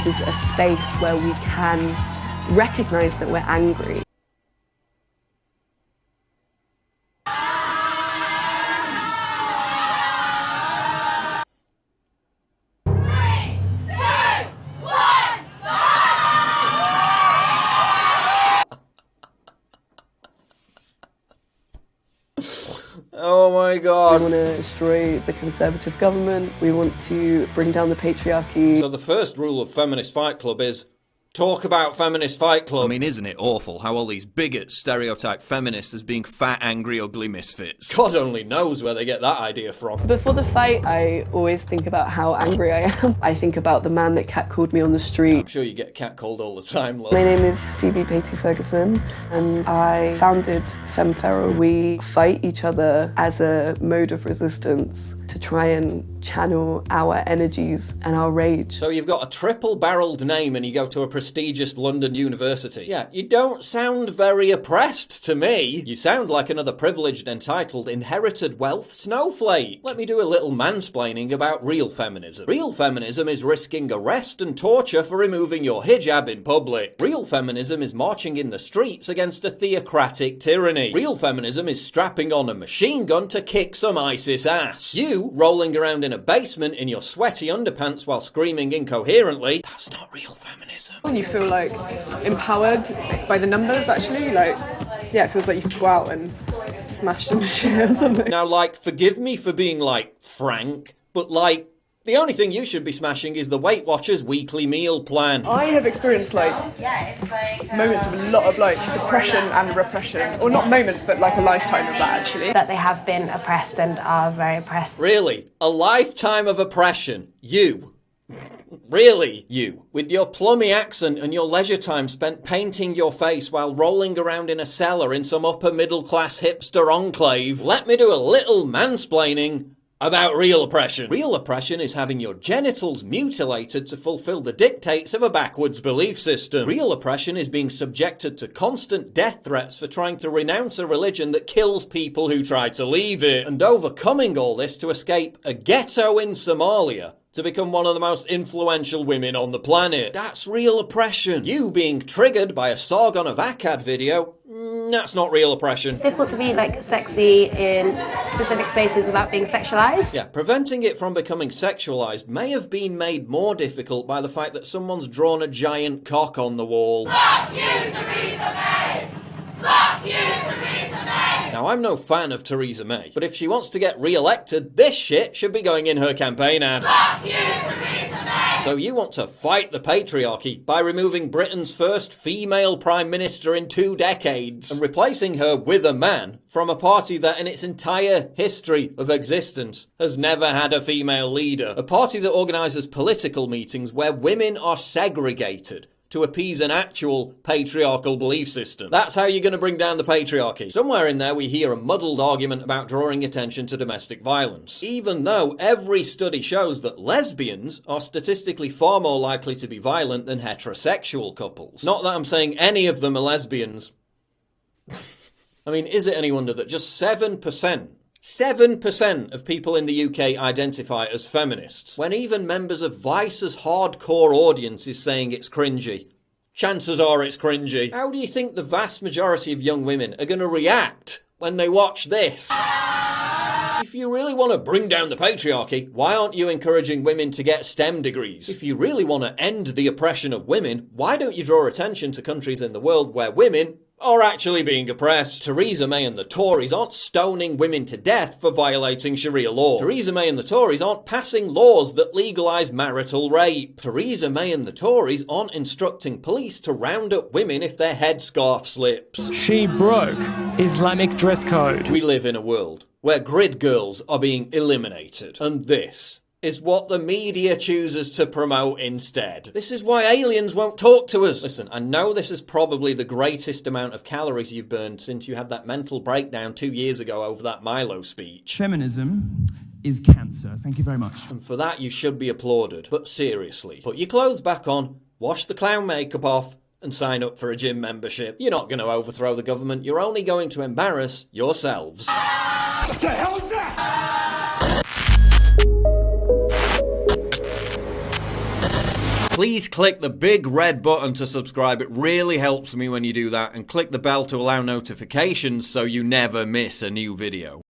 this is a space where we can recognise that we're angry. Oh my God. We want to destroy the Conservative government. We want to bring down the patriarchy. So the first rule of Feminist Fight Club is talk about Feminist Fight Club. I mean, isn't it awful how all these bigots stereotype feminists as being fat, angry, ugly misfits? God only knows where they get that idea from. Before the fight, I always think about how angry I am. I think about the man that catcalled me on the street. I'm sure you get catcalled all the time, love. My name is Phoebe Patey-Ferguson, and I founded Femme Feral. We fight each other as a mode of resistance to try and channel our energies and our rage. So you've got a triple-barreled name and you go to a prestigious London university. Yeah, you don't sound very oppressed to me. You sound like another privileged, entitled, inherited wealth snowflake. Let me do a little mansplaining about real feminism. Real feminism is risking arrest and torture for removing your hijab in public. Real feminism is marching in the streets against a theocratic tyranny. Real feminism is strapping on a machine gun to kick some ISIS ass. You rolling around in a basement in your sweaty underpants while screaming incoherently, that's not real feminism. You feel like empowered by the numbers, actually. Like, yeah, it feels like you could go out and smash some shit or something. Now, like, forgive me for being, like, frank, but, like, the only thing you should be smashing is the Weight Watchers weekly meal plan. I have experienced, like, moments of a lot of, like, suppression and repression. Or not moments, but, like, a lifetime of that, actually. That they have been oppressed and are very oppressed. Really? A lifetime of oppression? You? Really, you? With your plummy accent and your leisure time spent painting your face while rolling around in a cellar in some upper middle class hipster enclave, let me do a little mansplaining about real oppression. Real oppression is having your genitals mutilated to fulfill the dictates of a backwards belief system. Real oppression is being subjected to constant death threats for trying to renounce a religion that kills people who try to leave it. And overcoming all this to escape a ghetto in Somalia to become one of the most influential women on the planet. That's real oppression. You being triggered by a Sargon of Akkad video, that's not real oppression. It's difficult to be, like, sexy in specific spaces without being sexualised. Yeah, preventing it from becoming sexualised may have been made more difficult by the fact that someone's drawn a giant cock on the wall. Fuck you, Theresa May! Fuck you, Theresa May! Now, I'm no fan of Theresa May, but if she wants to get re-elected, this shit should be going in her campaign ad. Fuck you, Theresa May! So you want to fight the patriarchy by removing Britain's first female Prime Minister in 2 decades and replacing her with a man from a party that in its entire history of existence has never had a female leader. A party that organises political meetings where women are segregated to appease an actual patriarchal belief system. That's how you're going to bring down the patriarchy. Somewhere in there we hear a muddled argument about drawing attention to domestic violence, even though every study shows that lesbians are statistically far more likely to be violent than heterosexual couples. Not that I'm saying any of them are lesbians. I mean, is it any wonder that just 7% of people in the UK identify as feminists, when even members of Vice's hardcore audience is saying it's cringy? Chances are it's cringy. How do you think the vast majority of young women are going to react when they watch this? If you really want to bring down the patriarchy, why aren't you encouraging women to get STEM degrees? If you really want to end the oppression of women, why don't you draw attention to countries in the world where women are actually being oppressed? Theresa May and the Tories aren't stoning women to death for violating Sharia law. Theresa May and the Tories aren't passing laws that legalise marital rape. Theresa May and the Tories aren't instructing police to round up women if their headscarf slips. She broke Islamic dress code. We live in a world where grid girls are being eliminated, and this is what the media chooses to promote instead. This is why aliens won't talk to us. Listen, I know this is probably the greatest amount of calories you've burned since you had that mental breakdown 2 years ago over that Milo speech. Feminism is cancer. Thank you very much. And for that you should be applauded. But seriously, put your clothes back on, wash the clown makeup off, and sign up for a gym membership. You're not going to overthrow the government, you're only going to embarrass yourselves. What the hell is that? Please click the big red button to subscribe. It really helps me when you do that. And click the bell to allow notifications so you never miss a new video.